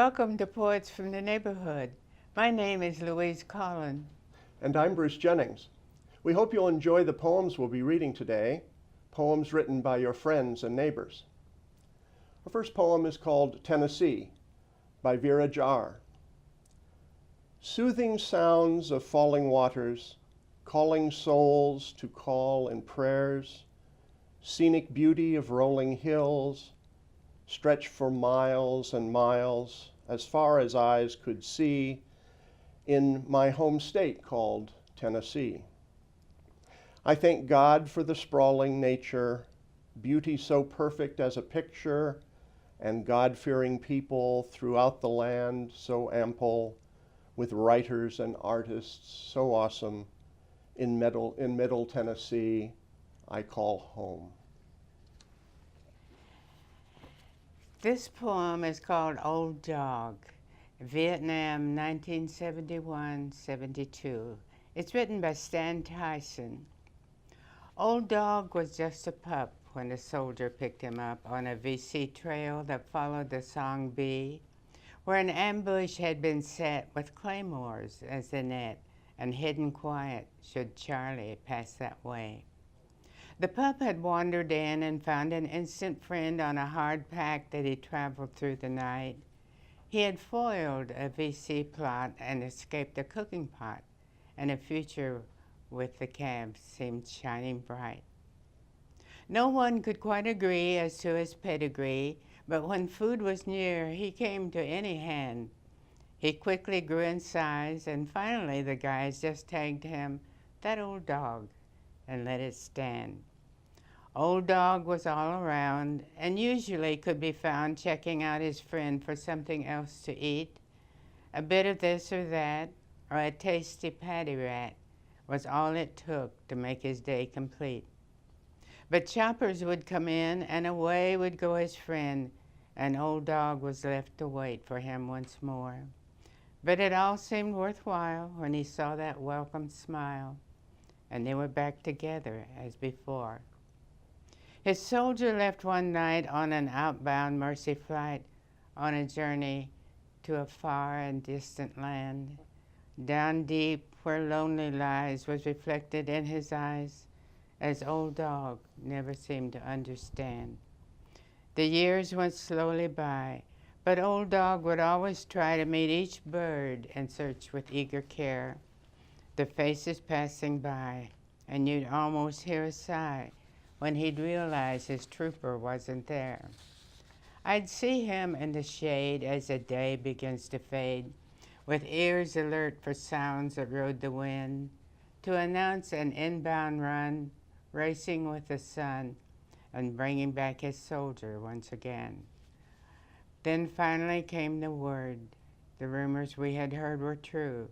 Welcome to Poets from the Neighborhood. My name is Louise Colln. And I'm Bruce Jennings. We hope you'll enjoy the poems we'll be reading today, poems written by your friends and neighbors. Our first poem is called Tennessee by VeerajaR. Soothing sounds of falling waters, calling souls to call in prayers, scenic beauty of rolling hills, stretch for miles and miles, as far as eyes could see, in my home state called Tennessee. I thank God for the sprawling nature, beauty so perfect as a picture, and God-fearing people throughout the land so ample, with writers and artists so awesome, in Middle Tennessee, I call home. This poem is called Old Dog, Vietnam 1971-72. It's written by Tyson. Old Dog was just a pup when a soldier picked him up on a VC trail that followed the Song Bee, where an ambush had been set with claymores as the net and hidden quiet should Charlie pass that way. The pup had wandered in and found an instant friend on a hard pack that he traveled through the night. He had foiled a VC plot and escaped a cooking pot, and a future with the cabs seemed shining bright. No one could quite agree as to his pedigree, but when food was near, he came to any hand. He quickly grew in size, and finally the guys just tagged him, "That old dog," and let it stand. Old Dog was all around and usually could be found checking out his friend for something else to eat. A bit of this or that, or a tasty patty rat, was all it took to make his day complete. But choppers would come in and away would go his friend, and Old Dog was left to wait for him once more. But it all seemed worthwhile when he saw that welcome smile, and they were back together as before. His soldier left one night on an outbound mercy flight on a journey to a far and distant land. Down deep where lonely lies was reflected in his eyes, as Old Dog never seemed to understand. The years went slowly by, but Old Dog would always try to meet each bird and search with eager care. The faces passing by, and you'd almost hear a sigh when he'd realize his trooper wasn't there. I'd see him in the shade as the day begins to fade, with ears alert for sounds that rode the wind, to announce an inbound run, racing with the sun, and bringing back his soldier once again. Then finally came the word. The rumors we had heard were true,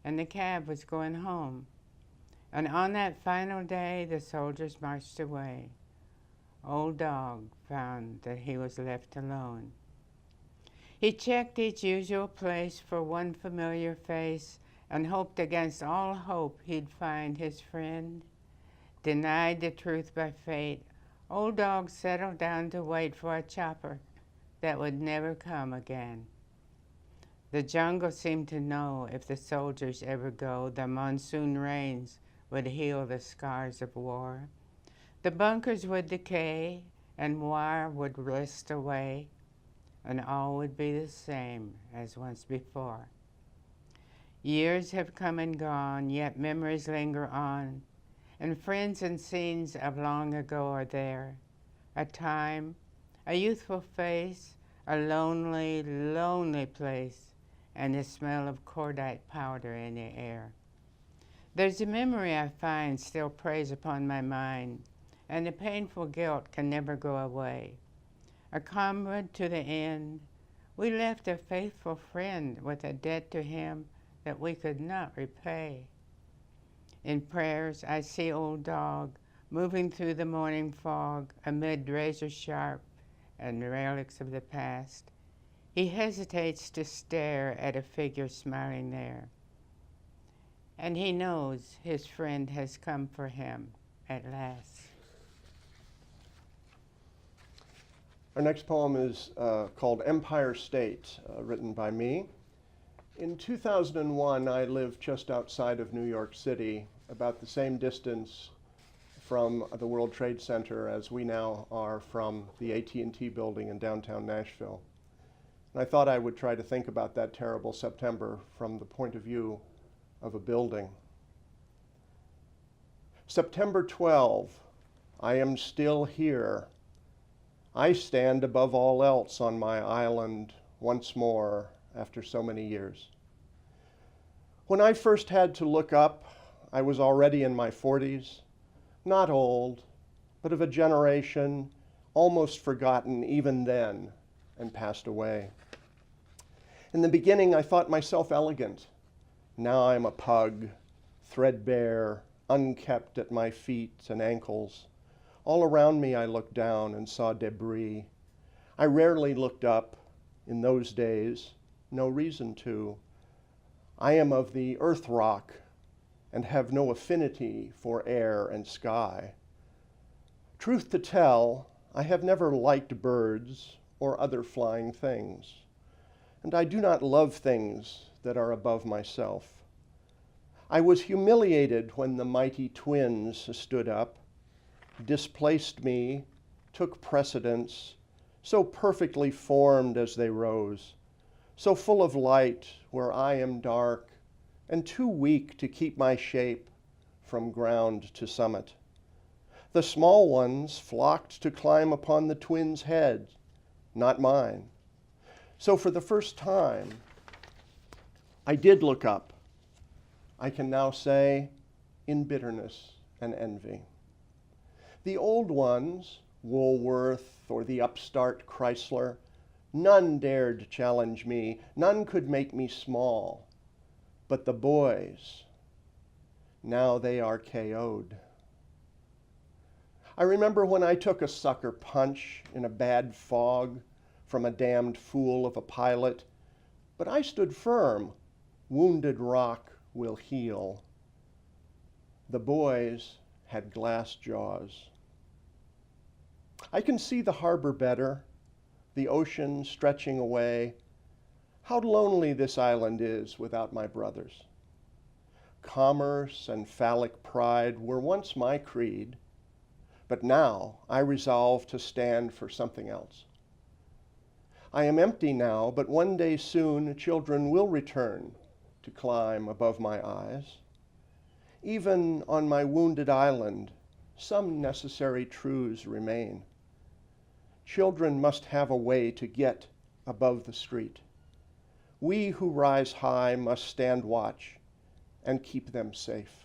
and the cab was going home. And on that final day, the soldiers marched away. Old Dog found that he was left alone. He checked each usual place for one familiar face and hoped against all hope he'd find his friend. Denied the truth by fate, Old Dog settled down to wait for a chopper that would never come again. The jungle seemed to know if the soldiers ever go, the monsoon rains would heal the scars of war. The bunkers would decay and war would rust away, and all would be the same as once before. Years have come and gone, yet memories linger on, and friends and scenes of long ago are there. A time, a youthful face, a lonely, lonely place, and the smell of cordite powder in the air. There's a memory I find still preys upon my mind, and the painful guilt can never go away. A comrade to the end, we left a faithful friend with a debt to him that we could not repay. In prayers I see Old Dog moving through the morning fog amid razor sharp and relics of the past. He hesitates to stare at a figure smiling there, and he knows his friend has come for him at last. Our next poem is called Empire State, written by me. In 2001, I lived just outside of New York City, about the same distance from the World Trade Center as we now are from the AT&T building in downtown Nashville. And I thought I would try to think about that terrible September from the point of view of a building. September 12, I am still here. I stand above all else on my island once more after so many years. When I first had to look up, I was already in my 40s, not old, but of a generation almost forgotten even then and passed away. In the beginning, I thought myself elegant. Now I'm a pug, threadbare, unkept at my feet and ankles. All around me I looked down and saw debris. I rarely looked up in those days, no reason to. I am of the earth rock and have no affinity for air and sky. Truth to tell, I have never liked birds or other flying things, and I do not love things that are above myself. I was humiliated when the mighty twins stood up, displaced me, took precedence, so perfectly formed as they rose, so full of light where I am dark, and too weak to keep my shape from ground to summit. The small ones flocked to climb upon the twins' heads, not mine. So for the first time, I did look up. I can now say, in bitterness and envy. The old ones, Woolworth or the upstart Chrysler, none dared challenge me, none could make me small. But the boys, now they are KO'd. I remember when I took a sucker punch in a bad fog from a damned fool of a pilot, but I stood firm. Wounded rock will heal. The boys had glass jaws. I can see the harbor better, the ocean stretching away. How lonely this island is without my brothers. Commerce and phallic pride were once my creed, but now I resolve to stand for something else. I am empty now, but one day soon children will return to climb above my eyes. Even on my wounded island, some necessary truths remain. Children must have a way to get above the street. We who rise high must stand watch and keep them safe.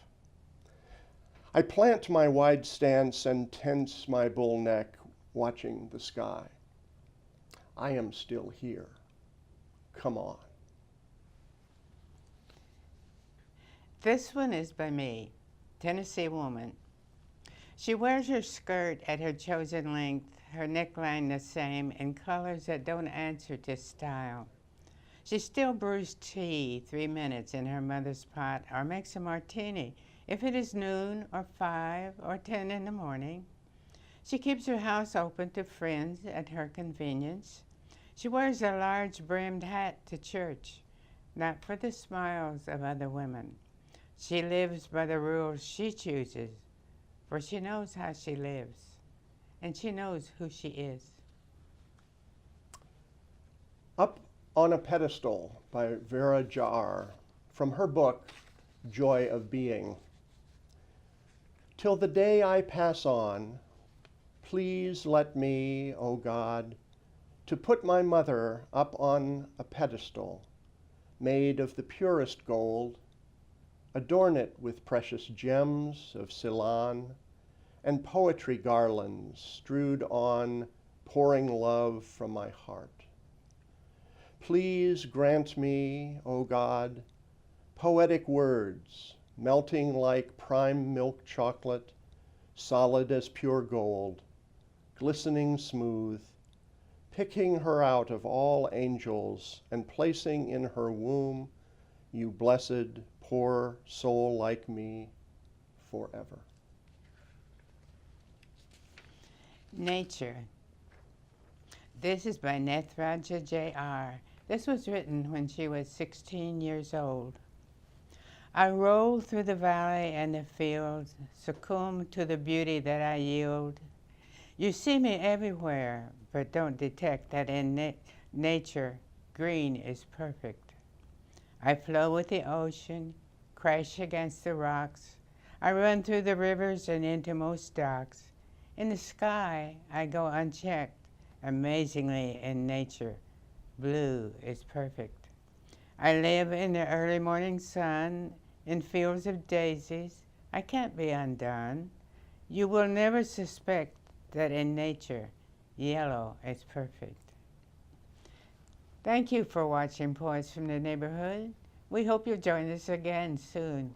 I plant my wide stance and tense my bull neck, watching the sky. I am still here. Come on. This one is by me, Tennessee woman. She wears her skirt at her chosen length, her neckline the same, in colors that don't answer to style. She still brews tea 3 minutes in her mother's pot, or makes a martini if it is noon or 5 or 10 in the morning. She keeps her house open to friends at her convenience. She wears a large brimmed hat to church, not for the smiles of other women. She lives by the rules she chooses, for she knows how she lives, and she knows who she is. Up on a Pedestal by VeerajaR, from her book, Joy of Being. Till the day I pass on, please let me, O God, to put my mother up on a pedestal made of the purest gold, adorn it with precious gems of Ceylon, and poetry garlands strewed on, pouring love from my heart. Please grant me, O God, poetic words, melting like prime milk chocolate, solid as pure gold, glistening smooth, picking her out of all angels and placing in her womb, you blessed, poor soul like me, forever. Nature. This is by Nethraja J.R. This was written when she was 16 years old. I roll through the valley and the fields, succumb to the beauty that I yield. You see me everywhere, but don't detect that in nature, green is perfect. I flow with the ocean, crash against the rocks. I run through the rivers and into most docks. In the sky, I go unchecked. Amazingly, in nature, blue is perfect. I live in the early morning sun, in fields of daisies. I can't be undone. You will never suspect that in nature, yellow is perfect. Thank you for watching Poets from the Neighborhood. We hope you'll join us again soon.